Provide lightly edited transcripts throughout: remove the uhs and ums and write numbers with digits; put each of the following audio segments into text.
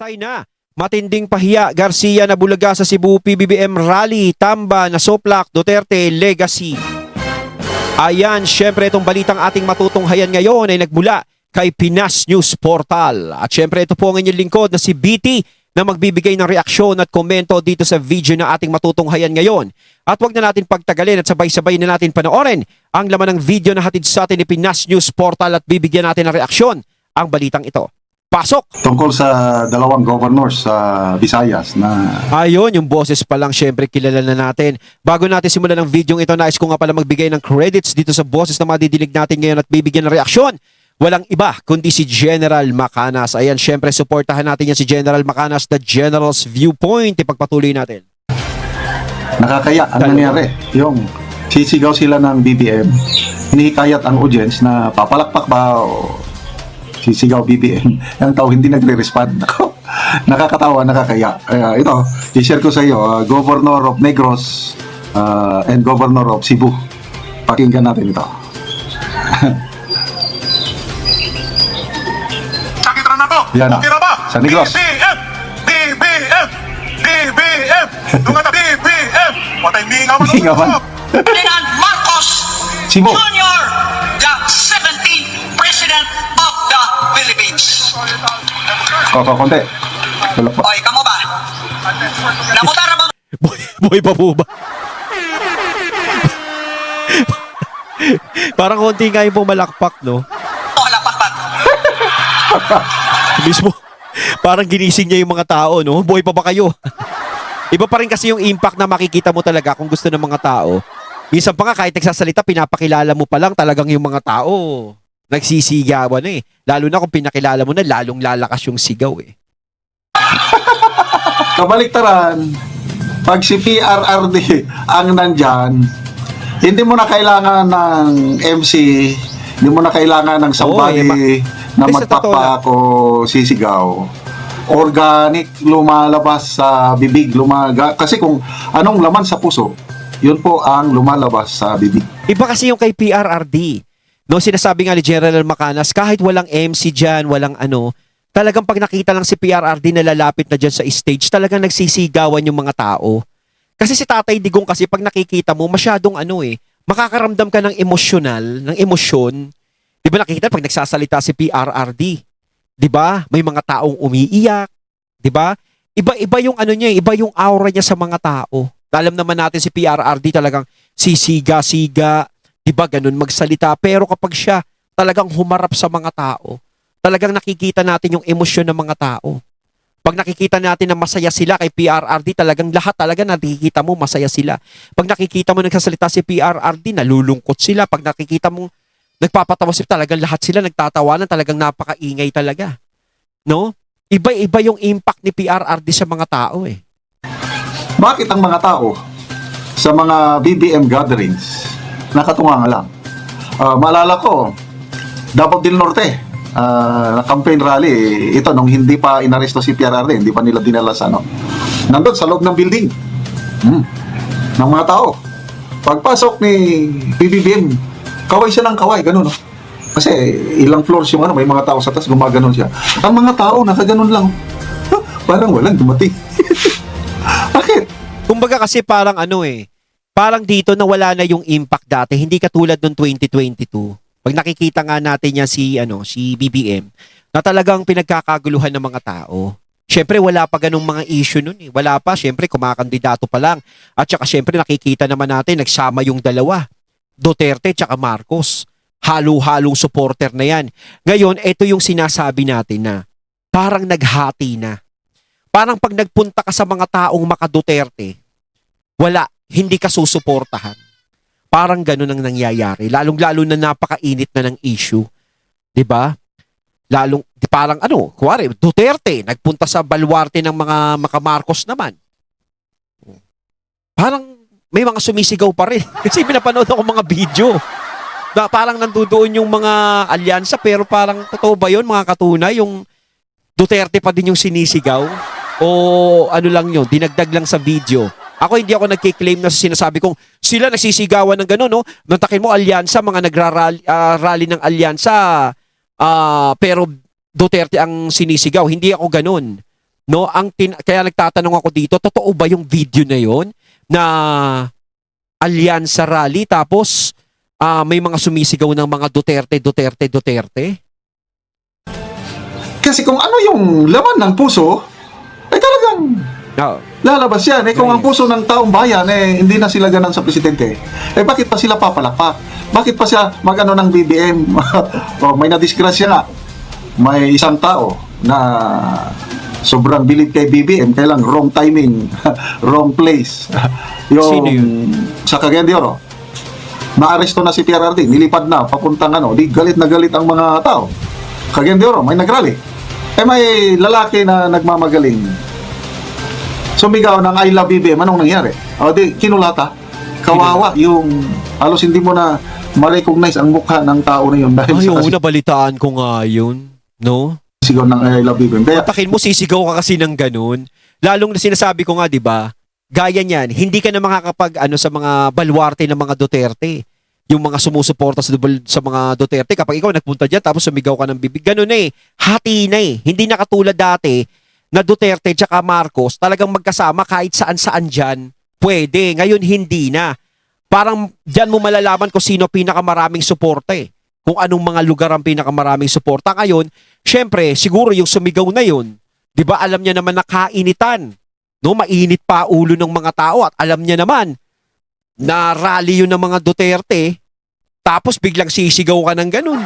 Patay na. Matinding pahiya, Garcia na bulaga sa Cebu PBBM rally, Tamba na soplak, Duterte legacy. Ayan, syempre itong balitang ating matutunghayan ngayon ay nagmula kay Pinas News Portal. At syempre ito po ang inyong lingkod na si BT na magbibigay ng reaksyon at komento dito sa video na ating matutunghayan ngayon. At wag na natin pagtagalin at sabay-sabay na natin panoorin ang laman ng video na hatid sa atin ni Pinas News Portal at bibigyan natin ng reaksyon ang balitang ito. Pasok! Tungkol sa dalawang governors sa Visayas na... Ayun, yung boses pa lang syempre kilala na natin. Bago natin simulan ng video ito, nais ko nga pala magbigay ng credits dito sa boses na madidilig natin ngayon at bibigyan ng reaksyon. Walang iba kundi si General Macanas. Ayan, syempre supportahan natin yan si General Macanas, the General's Viewpoint. Ipagpatuloy natin. Nakakaya ang nangyari. Yung sisigaw sila ng BBM, hinihikayat ang audience na papalakpak ba o sisigaw BBM. Ang tao hindi nagre-respond. Nakakatawa, nakakaya. Ito, i-share ko sa iyo, Governor of Negros and Governor of Cebu. Pakinggan natin ito. Sakit na to. Yan na. Okay na ba? Sa Negros. BBM! BBM! BBM! Tunga na BBM! Patay hindi nga man. Hindi nga man. Ferdinand Marcos Cebu. Jr., the 17th President of the Philippines. Konti. Oy, kamo ba? Namutara ba? Boy pa po ba? Parang konti nga yung pumalakpak, no? O, halapakpak. Mismo, parang ginising niya yung mga tao, no? Buhay pa ba kayo? Iba pa rin kasi yung impact na makikita mo talaga kung gusto ng mga tao. Minsan pa nga kahit nagsasalita, pinapakilala mo pa lang talagang yung mga tao nagsisigawan na eh. Lalo na kung pinakilala mo na, lalong lalakas yung sigaw eh. Kabaliktaran, pag si PRRD ang nandyan, hindi mo na kailangan ng MC, hindi mo na kailangan ng somebody na Ay, sa totoo magpapak o sisigaw. Organic lumalabas sa bibig, kasi kung anong laman sa puso, yun po ang lumalabas sa bibig. Iba kasi yung kay PRRD. No, sinasabi nga ni General Macanas, kahit walang MC dyan, walang ano, talagang pag nakita lang si PRRD na lalapit na dyan sa stage, talagang nagsisigawan yung mga tao. Kasi si Tatay Digong kasi pag nakikita mo, masyadong ano eh, makakaramdam ka ng emosyonal, ng emosyon. Di ba nakikita pag nagsasalita si PRRD? Di ba? May mga taong umiiyak. Di ba? Iba-iba yung ano niya, iba yung aura niya sa mga tao. Alam naman natin si PRRD talagang sisiga-siga, di ba, ganun magsalita. Pero kapag siya talagang humarap sa mga tao, talagang nakikita natin yung emosyon ng mga tao. Pag nakikita natin na masaya sila kay PRRD, talagang lahat talaga nakikita mo masaya sila. Pag nakikita mo nagsasalita si PRRD, nalulungkot sila. Pag nakikita mo nagpapatawa sila, talagang lahat sila nagtatawanan, talagang napakaingay talaga. No? Iba-iba yung impact ni PRRD sa mga tao eh. Bakit ang mga tao sa mga BBM gatherings nakatunga nga lang? Maalala ko, Davao del Norte, na campaign rally, ito nung hindi pa inaresto si PRRD, hindi pa nila dinala sa ano. Nandun sa loob ng building ng mga tao. Pagpasok ni BBM, kaway siya ng kaway, ganun no? Kasi ilang floors yung ano, may mga tao sa taas, gumaganon siya. Ang mga tao, nakaganon lang. Parang walang dumating. Bakit? Kumbaga kasi parang ano eh, parang dito na wala na yung impact dati, hindi katulad noong 2022. Pag nakikita nga natin yan si BBM, na talagang pinagkakaguluhan ng mga tao. Syempre wala pa ganung mga issue nun eh. Wala pa, syempre kumakandidato pa lang. At saka syempre nakikita naman natin, nagsama yung dalawa. Duterte tsaka Marcos. Halo-halong supporter na yan. Ngayon, ito yung sinasabi natin na parang naghati na. Parang pag nagpunta ka sa mga taong maka-Duterte, wala, hindi ka susuportahan. Parang ganun ang nangyayari. Lalong-lalo na napakainit na ng issue. 'Di ba? Parang kuwari, Duterte, nagpunta sa baluarte ng mga maka-Marcos naman. Parang may mga sumisigaw pa rin. Kasi pinapanood ako mga video. Na parang nandoon yung mga alyansa, pero parang totoo ba yun, mga katunay? Yung Duterte pa din yung sinisigaw? O ano lang yun, dinagdag lang sa video. Ako hindi ako nagki-claim na sinasabi kong sila nagsisigawan ng gano'n, no? Nantakin mo, alyansa, mga nagrarally ng alyansa, pero Duterte ang sinisigaw. Hindi ako gano'n. No, kaya nagtatanong ako dito, totoo ba yung video na yon na Alyansa Rally tapos may mga sumisigaw ng mga Duterte? Kasi kung ano yung laman ng puso, ay talagang No. lalabas yan. Kung ang puso ng taong bayan, hindi na sila ganan sa presidente, bakit pa sila papalakpak? Bakit pa siya mag-ano ng BBM? May nadisgrasya nga. May isang tao na sobrang bilib kay BBM, kaya lang wrong timing, wrong place. Sino yun? Sa Cagayan de Oro, naaresto na si PRRD, nilipad na, papuntang di galit na galit ang mga tao. Cagayan de Oro, may nagrally. May lalaki na nagmamagaling. Sumigaw ng I love BBM, anong nangyari? Kinulata. Kawawa, yung halos hindi mo na ma-recognize ang mukha ng tao na yun dahil Ay, sa oo, nabalitaan ko nga yun. No? sigaw ng I love BBM. Kaya, Patakin mo, sisigaw ka kasi ng ganun. Lalong na sinasabi ko nga, di ba? Gaya niyan, hindi ka na makakapag sa mga balwarte ng mga Duterte. Yung mga sumusuporta sa mga Duterte, kapag ikaw nagpunta dyan, tapos sumigaw ka ng bibig, ganun hati na Hindi na katulad dati na Duterte tsaka Marcos talagang magkasama kahit saan-saan dyan. Pwede. Ngayon, hindi na. Parang dyan mo malalaman kung sino pinakamaraming suporta Kung anong mga lugar ang pinakamaraming suporta. Ngayon, syempre, siguro yung sumigaw na yun, di ba alam niya naman na kainitan. No, mainit pa ulo ng mga tao at alam niya naman na rally yun ng mga Duterte, tapos biglang sisigaw ka ng ganun.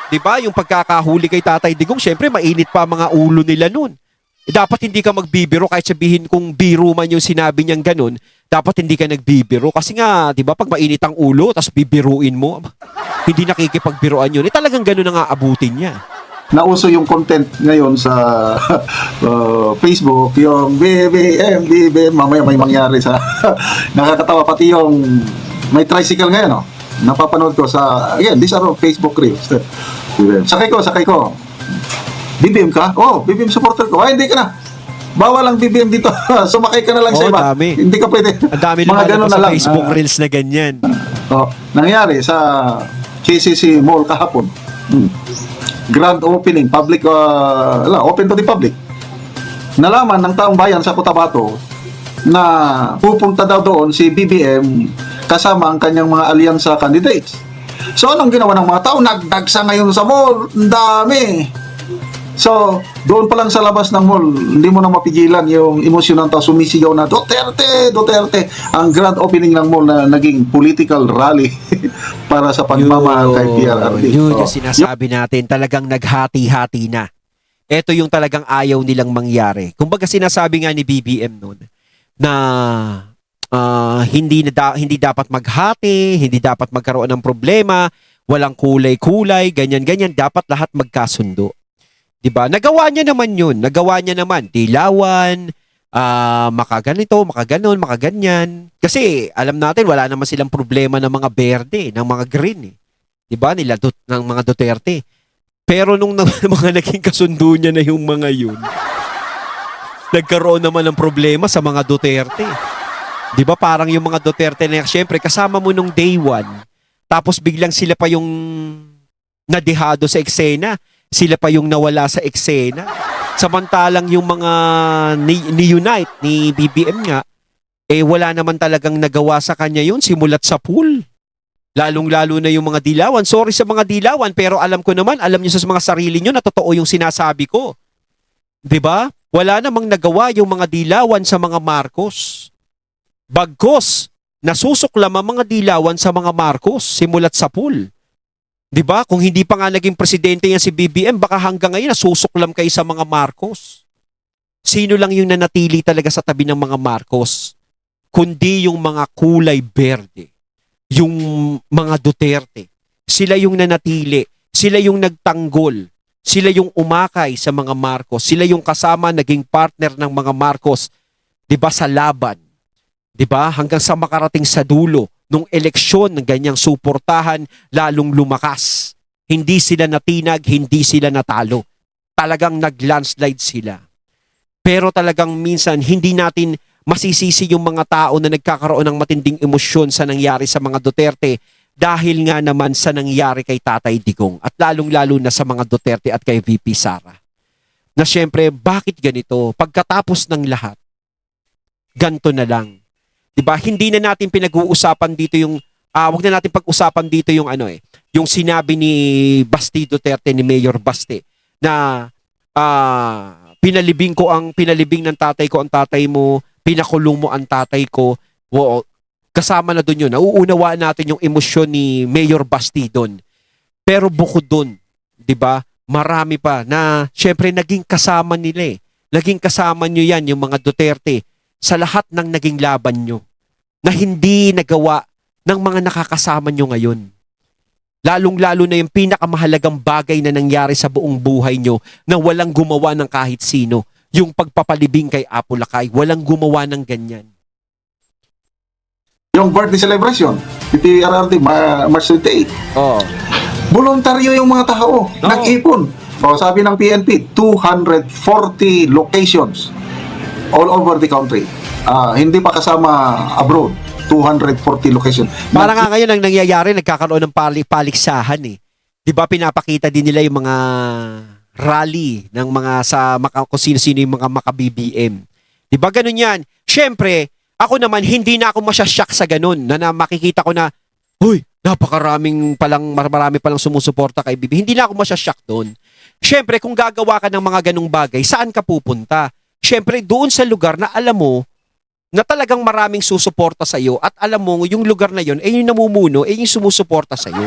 Di ba? Yung pagkakahuli kay Tatay Digong, syempre mainit pa mga ulo nila nun. Dapat hindi ka magbibiro kahit sabihin kung biro man yung sinabi niyang ganun, dapat hindi ka nagbibiro. Kasi nga, di ba, pag mainit ang ulo, tapos bibiruin mo, hindi nakikipagbiroan yun. Talagang ganun ang aabutin niya. nauso yung content ngayon sa Facebook, yung BBM, mamaya may mangyari sa nakakatawa pati yung may tricycle ngayon, napapanood ko sa, again, these are all Facebook reels. Sakay ko. BBM ka? BBM supporter ko. Hindi ka na. Bawal ang BBM dito. Sumakay ka na lang sa iba. Dami. Hindi ka pwede. Ang dami Mga naman ganun sa na lang. Facebook Reels na ganyan. Nangyari sa KCC Mall kahapon. Grand opening, public, open to the public. Nalaman ng taong bayan sa Cotabato na pupunta daw doon si BBM kasama ang kanyang mga alyansa candidates. So anong ginawa ng mga tao? Nagdagsa ngayon sa mall. Ang dami. So, doon pa lang sa labas ng mall, hindi mo na mapigilan yung emosyon ng tao, sumisigaw na Duterte! Ang grand opening ng mall na naging political rally para sa pagmamahal kay PRRD. Yun yung sinasabi natin, talagang naghati-hati na. Ito yung talagang ayaw nilang mangyari. Kumbaga sinasabi nga ni BBM noon na hindi dapat maghati, hindi dapat magkaroon ng problema, walang kulay-kulay, ganyan-ganyan, dapat lahat magkasundo. Diba? Nagawa niya naman yun. Dilawan, makaganito, makaganon, makaganyan. Kasi alam natin, wala naman silang problema ng mga berde, ng mga green. Diba? Ng mga Duterte. Pero nung mga naging kasundo niya na yung mga yun, nagkaroon naman ng problema sa mga Duterte. Diba? Parang yung mga Duterte na syempre, kasama mo nung day one, tapos biglang sila pa yung nadihado sa eksena. Sila pa yung nawala sa eksena. Samantalang yung mga ni-unite, ni BBM nga, wala naman talagang nagawa sa kanya yun, simulat sa pool. Lalong-lalo na yung mga dilawan. Sorry sa mga dilawan, pero alam ko naman, alam niyo sa mga sarili niyo na totoo yung sinasabi ko. 'Di ba? Wala namang nagawa yung mga dilawan sa mga Marcos. Bagkos, nasusuklam ang mga dilawan sa mga Marcos, simulat sa pool. 'Di ba? Kung hindi pa nga naging presidente yan si BBM, baka hanggang ngayon nasusuklam kayo sa mga Marcos. Sino lang yung nanatili talaga sa tabi ng mga Marcos? Kundi yung mga kulay berde. Yung mga Duterte. Sila yung nanatili. Sila yung nagtanggol. Sila yung umakay sa mga Marcos. Sila yung kasama, naging partner ng mga Marcos. 'Di ba? Sa laban. 'Di ba? Hanggang sa makarating sa dulo nung eleksyon ng ganyang suportahan, lalong lumakas. Hindi sila natinag, hindi sila natalo. Talagang nag-landslide sila. Pero talagang minsan, hindi natin masisisi yung mga tao na nagkakaroon ng matinding emosyon sa nangyari sa mga Duterte dahil nga naman sa nangyari kay Tatay Digong at lalong-lalo na sa mga Duterte at kay VP Sara. na syempre, bakit ganito? Pagkatapos ng lahat, ganto na lang. 'Di ba? Hindi na natin pinag-uusapan dito yung wag na natin pag-usapan dito yung yung sinabi ni Basti Duterte, ni Mayor Basti, na pinalibing ng tatay ko ang tatay mo, pinakulong mo ang tatay ko. Oo, kasama na doon yun. Nauunawaan natin yung emosyon ni Mayor Basti doon. Pero bukod doon, 'di ba? Marami pa na syempre naging kasama nila eh. Naging kasama nyo yan, yung mga Duterte, sa lahat ng naging laban nyo na hindi nagawa ng mga nakakasama nyo ngayon. Lalong-lalo na yung pinakamahalagang bagay na nangyari sa buong buhay nyo na walang gumawa ng kahit sino. Yung pagpapalibing kay Apo Lakay, walang gumawa ng ganyan. Yung birthday celebration, PRRD, March 28. Oh. Voluntaryo yung mga tao. Nag-ipon. O, sabi ng PNP, 240 locations all over the country. Hindi pa kasama abroad. 240 locations. Para nga ngayon ang nangyayari, nagkakaroon ng paliksahan eh. 'Di ba pinapakita din nila yung mga rally ng mga kung sino-sino yung mga maka-BBM. 'Di ba ganun 'yan? Syempre, ako naman hindi na ako masyasyak sa ganun na makikita ko na, "Hoy, marami palang sumusuporta kay BBM." Hindi na ako masyasyak doon. Syempre, kung gagawa ka ng mga ganung bagay, saan ka pupunta? Syempre, doon sa lugar na alam mo na talagang maraming susuporta sa iyo at alam mo yung lugar na yon yung namumuno yung sumusuporta sa iyo.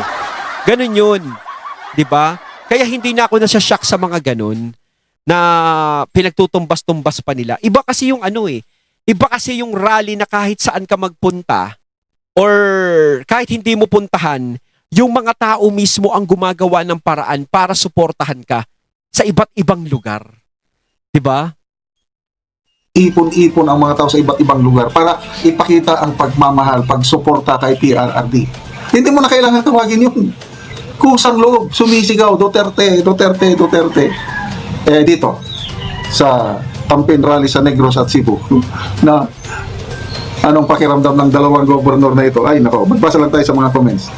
Ganun 'yun. 'Di ba? Kaya hindi na ako nasashock sa mga ganun na pinagtutumbas-tumbas pa nila. Iba kasi yung iba kasi yung rally na kahit saan ka magpunta or kahit hindi mo puntahan, yung mga tao mismo ang gumagawa ng paraan para suportahan ka sa iba't ibang lugar. 'Di ba? Ipon-ipon ang mga tao sa iba't ibang lugar para ipakita ang pagmamahal, pagsuporta kay PRRD. Hindi mo na kailangan tawagin yun. Kusang loob, sumisigaw, Duterte, Duterte, Duterte. Dito, sa campaign rally sa Negros at Cebu, na anong pakiramdam ng dalawang gobernador na ito? Ay, nako, magbasa lang tayo sa mga comments.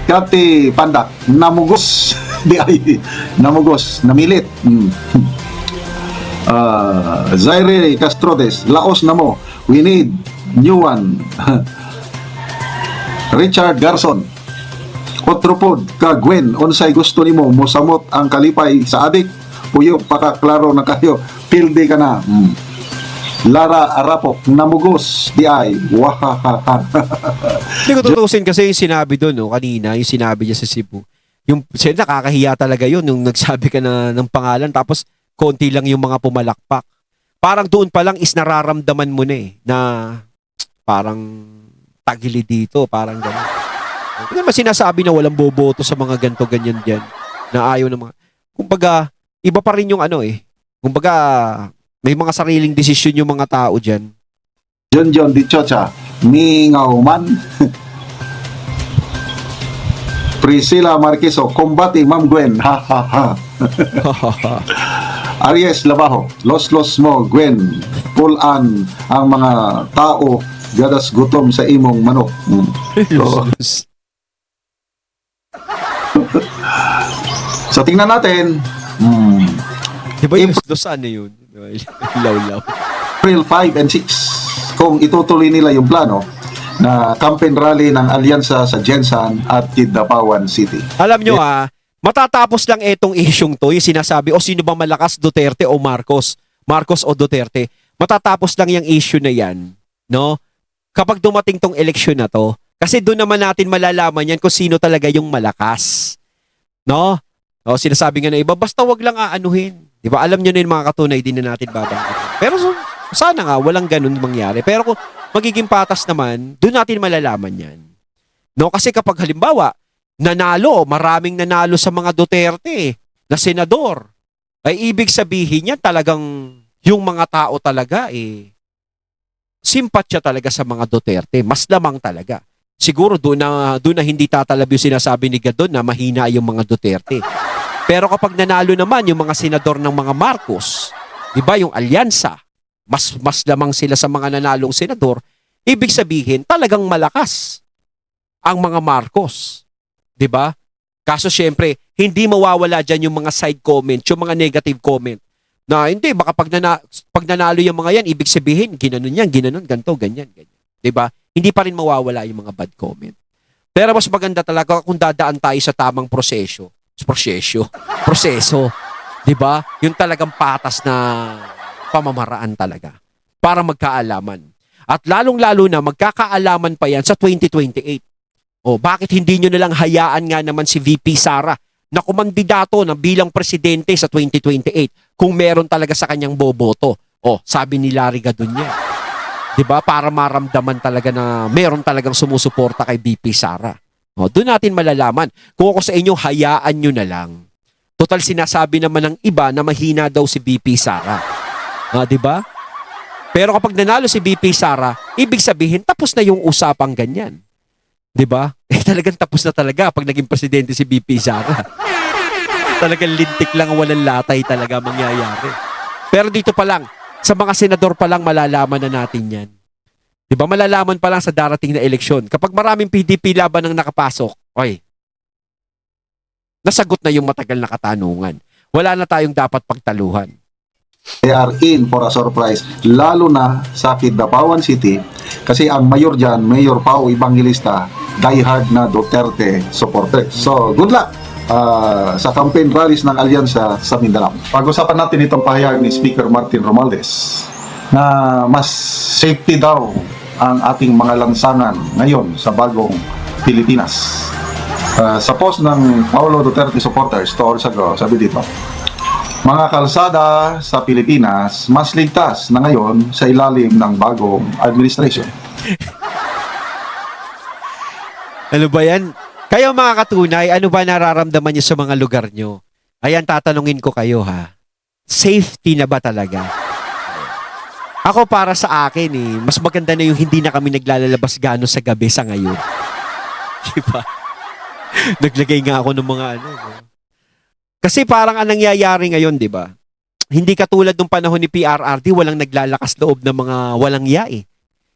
Kati Pandak, namugos, namilit. Zaire Castrodes, laos na mo, we need new one. Richard Garson, Otropod ka Gwen, unsay gusto nimo mosamot ang kalipay sa adik, puyo pakaklaro na kayo, pildi ka na. Lara Arapok, namugos di ay, wahahaha. Hindi ko tutusin kasi yung sinabi doon kanina, yung sinabi niya sa Cebu. Yung nakakahiya talaga yun, yung nagsabi ka na ng pangalan tapos konti lang yung mga pumalakpak. Parang doon pa lang is nararamdaman mo na na parang tagili dito, parang gano'n. Hindi naman sinasabi na walang boboto sa mga ganto ganyan dyan na ayaw ng mga... Kumbaga, iba pa rin yung Kumbaga, may mga sariling desisyon yung mga tao dyan. John Di Chocha, Mingaw Man. Priscilla Marqueso, Combati Ma'am Gwen, ha ha ha. Aries Labajo, los mo Gwen, pulan ang mga tao gadas gutom sa imong manok. So tingnan natin. Diba yung ano yun? Law. April 5 and 6 kung itutuloy nila yung plano na campaign rally ng alyansa sa Jensan at Kidapawan City. Alam nyo matatapos lang etong isyong to, yung sinasabi, sino ba malakas, Duterte o Marcos? Marcos o Duterte? Matatapos lang yung issue na yan, no? Kapag dumating tong eleksyon na to, kasi doon naman natin malalaman yan kung sino talaga yung malakas. No? Sinasabi nga na iba, basta wag lang aanuhin. Di ba? Alam nyo na yung mga katunay din na natin babanggitin. Pero sana nga, walang ganun mangyari. Pero kung magiging patas naman, doon natin malalaman yan. No? Kasi kapag halimbawa, maraming nanalo sa mga Duterte na senador, ay ibig sabihin yan talagang yung mga tao talaga simpatya talaga sa mga Duterte. Mas lamang talaga. Siguro doon na hindi tatalab yung sinasabi ni Gadon na mahina yung mga Duterte. Pero kapag nanalo naman yung mga senador ng mga Marcos, di ba yung alyansa, mas lamang sila sa mga nanalong senador, ibig sabihin talagang malakas ang mga Marcos. 'Di ba? Kaso syempre, hindi mawawala dyan yung mga side comment, yung mga negative comment. Na hindi, baka pag nanalo yung mga yan, ibig sabihin, ginanon yan, ginanon, ganito, ganyan, ganyan. Diba? Hindi pa rin mawawala yung mga bad comment. Pero mas maganda talaga kung dadaan tayo sa tamang proseso. Proseso. Diba? Yung talagang patas na pamamaraan talaga. Para magkaalaman. At lalong-lalo na, magkakaalaman pa yan sa 2028. O, bakit hindi nyo nalang hayaan nga naman si VP Sara na kumandidato na bilang presidente sa 2028 kung meron talaga sa kanyang boboto. O, sabi ni Larry Gadunya. 'Di ba? Para maramdaman talaga na meron talagang sumusuporta kay VP Sara. O, doon natin malalaman. Kung ako sa inyo, hayaan nyo na lang. Total sinasabi naman ng iba na mahina daw si VP Sara. 'Di ba? Pero kapag nanalo si VP Sara, ibig sabihin tapos na yung usapang ganyan. 'Di ba? Talagang tapos na talaga pag naging presidente si VP Sara. Talagang lintik lang, walang latay talaga mangyayari. Pero dito pa lang, sa mga senador pa lang malalaman na natin 'yan. 'Di ba? Malalaman pa lang sa darating na eleksyon. Kapag maraming PDP laban ang nakapasok, nasagot na yung matagal na katanungan. Wala na tayong dapat pagtaluhan. They are in for a surprise, lalo na sa Kidapawan City, kasi ang mayor dyan, Mayor Pao Evangelista, diehard na Duterte supporter. So, good luck sa campaign rallies ng Alyansa sa Mindanao. Pag-usapan natin itong pahayag ni Speaker Martin Romualdez na mas safety daw ang ating mga lansangan ngayon sa bagong Pilipinas. Sa post ng Paulo Duterte supporters 2 hours ago, sabi dito, mga kalsada sa Pilipinas mas ligtas na ngayon sa ilalim ng bagong administration. Ano ba yan? Kayo mga katunay, ano ba nararamdaman niyo sa mga lugar niyo? Ayan, tatanungin ko kayo ha. Safety na ba talaga? Ako para sa akin mas maganda na yung hindi na kami naglalabas gano sa gabi sa ngayon. Diba? Naglagay nga ako ng mga Kasi parang ang nangyayari ngayon, di ba? Hindi katulad nung panahon ni PRRD, walang naglalakas loob ng mga walang iya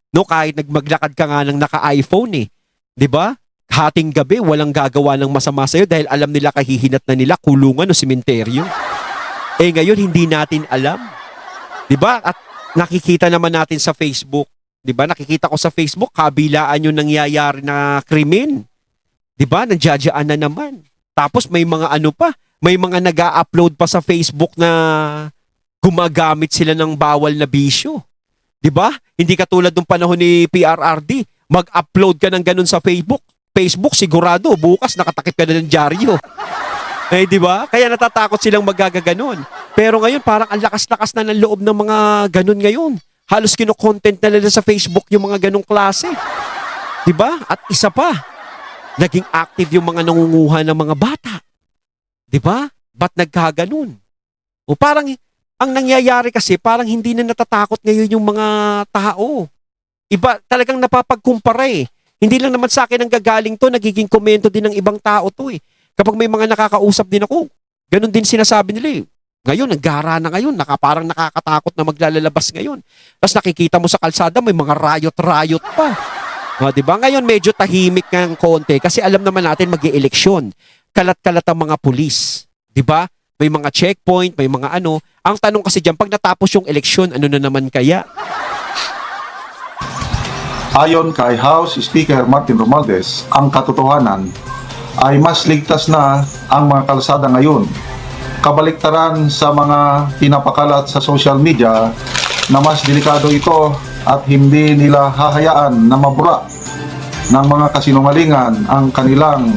No, kahit maglakad ka nga ng naka-iPhone Di ba? Hating gabi, walang gagawa ng masama sa'yo dahil alam nila kahihinat na nila kulungan o simenteryo. Ngayon, hindi natin alam. Di ba? At nakikita naman natin sa Facebook. Di ba? Nakikita ko sa Facebook, kabilaan yung nangyayari na krimen. Di ba? Nandiyadyaan na naman. Tapos may mga may mga nag-a-upload pa sa Facebook na gumagamit sila ng bawal na bisyo. 'Di ba? Hindi katulad ng panahon ni PRRD, mag-upload ka ng ganun sa Facebook. Facebook sigurado bukas nakatakip ka na ng dyaryo. 'di ba? Kaya natatakot silang magagaganon. Pero ngayon parang ang lakas-lakas na ng loob ng mga ganun ngayon. Halos kino-content na nila sa Facebook yung mga ganung klase. 'Di ba? At isa pa, naging active yung mga nangunguha ng mga bata. 'Di ba? Ba't nagkaganon? O parang ang nangyayari kasi parang hindi na natatakot ngayon yung mga tao. Iba talagang napapagkumpara Hindi lang naman sa akin ang gagaling to, nagiging komento din ng ibang tao to Kapag may mga nakakausap din ako, ganun din sinasabi nila Ngayon, naggara na ngayon, parang nakakatakot na maglalabas ngayon. Tapos nakikita mo sa kalsada, may mga riot-riot pa. 'Di ba? Ngayon medyo tahimik ng konti kasi alam naman natin mag-ieleksyon. Kalat-kalat ang mga pulis. 'Di ba? May mga checkpoint, may mga Ang tanong kasi diyan, pag natapos yung eleksyon, ano na naman kaya? Ayon kay House Speaker Martin Romualdez, ang katotohanan ay mas ligtas na ang mga kalsada ngayon. Kabaliktaran sa mga pinapakalat sa social media na mas delikado ito at hindi nila hahayaan na mabura ng mga kasinungalingan ang kanilang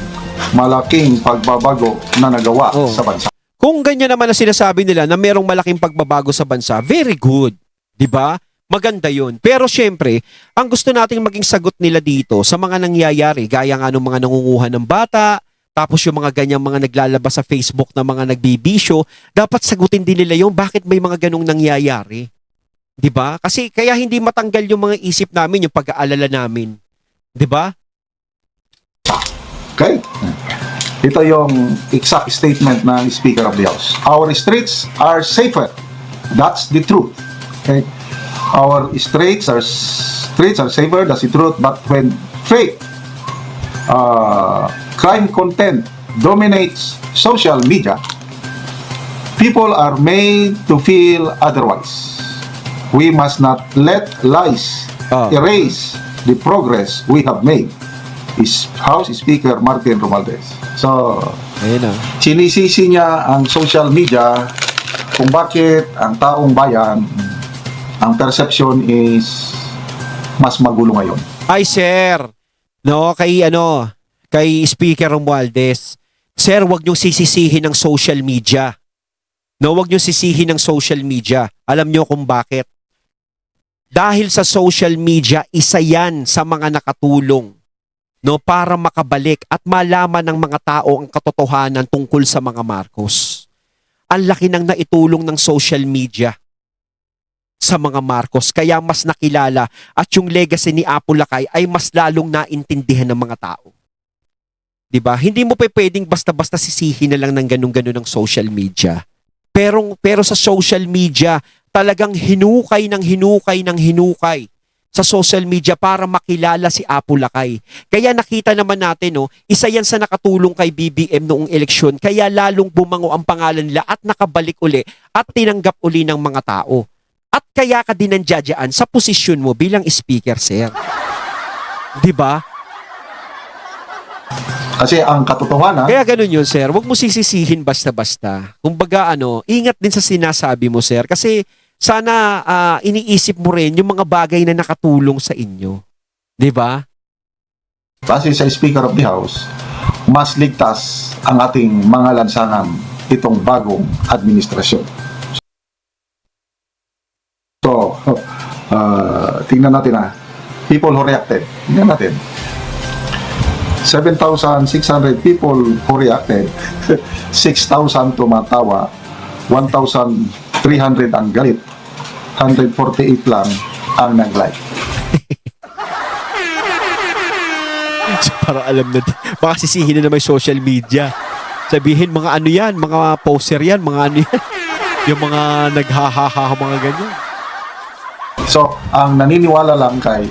malaking pagbabago na nagawa sa bansa. Kung ganyan naman na sinasabi nila na merong malaking pagbabago sa bansa, very good. 'Di ba? Maganda 'yun. Pero syempre, ang gusto nating maging sagot nila dito sa mga nangyayari, gaya nga ng mga nangunguha ng bata, tapos yung mga ganyang mga naglalabas sa Facebook na mga nagbibisyo, dapat sagutin din nila yung bakit may mga ganong nangyayari. 'Di ba? Kasi kaya hindi matanggal yung mga isip namin, yung pag-aalala namin. 'Di ba? Okay? Ito yung exact statement ng Speaker of the House. Our streets are safer. That's the truth. Okay? Our streets are safer, that's the truth. But when fake crime content dominates social media, people are made to feel otherwise. We must not let lies erase the progress we have made. Is House Speaker Martin Romualdez. So, Ayun na. sinisisi niya ang social media kung bakit ang taong bayan, ang perception is mas magulo ngayon. Ay, sir. No, kay Speaker Romualdez. Sir, wag niyong sisisihin ng social media. No, wag niyong sisihin ng social media. Alam niyo kung bakit? Dahil sa social media, isa yan sa mga nakatulong, no, para makabalik at malaman ng mga tao ang katotohanan tungkol sa mga Marcos. Ang laki ng naitulong ng social media sa mga Marcos, kaya mas nakilala at yung legacy ni Apo Lakay ay mas lalong naintindihan ng mga tao. 'Di ba? Hindi mo pwedeng basta-basta sisihin na lang ng ganun-ganun ng social media. Pero sa social media, talagang hinukay sa social media para makilala si Apo Lakay. Kaya nakita naman natin, no, isa yan sa nakatulong kay BBM noong eleksyon, kaya lalong bumango ang pangalan nila at nakabalik uli at tinanggap uli ng mga tao. At kaya ka din nandiyadyaan sa posisyon mo bilang speaker, sir. 'Di ba? Kasi ang katotohanan, Kaya ganun yun, sir. Huwag mo sisisihin basta-basta. Kumbaga, ingat din sa sinasabi mo, sir. Kasi sana iniisip mo rin yung mga bagay na nakatulong sa inyo. 'Di ba? kasi sa Speaker of the House, mas ligtas ang ating mga lansangan itong bagong administrasyon. So, tingnan natin people who reacted. Tingnan natin. 7,600 people who reacted, 6,000 tumatawa, 1,300 ang galit, 148 lang ang nag-like. So, parang alam na, baka sisihin na may social media. Sabihin, mga ano yan, mga poster yan, mga ano yan. Yung mga naghahaha, mga ganyan. So, ang naniniwala lang kay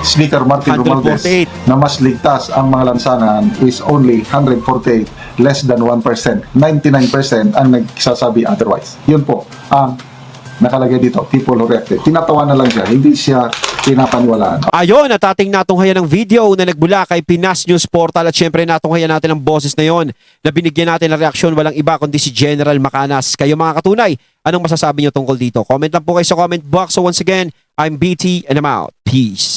Speaker Martin Romualdez 148. na mas ligtas ang mga lansangan is only 148, less than 1%. 99% ang nagsasabi otherwise. Yun po ang nakalagay dito, people who reacted. Tinatawa na lang siya, hindi siya pinapaniwalaan. Ayun, at ating natunghayan ng video na nagbula kay Pinas News Portal at syempre natunghayan natin ang boses na yon na binigyan natin ng reaksyon, walang iba kundi si General Macanas. Kayo mga katunay, anong masasabi nyo tungkol dito? Comment lang po kayo sa comment box. So once again, I'm BT and I'm out. Peace.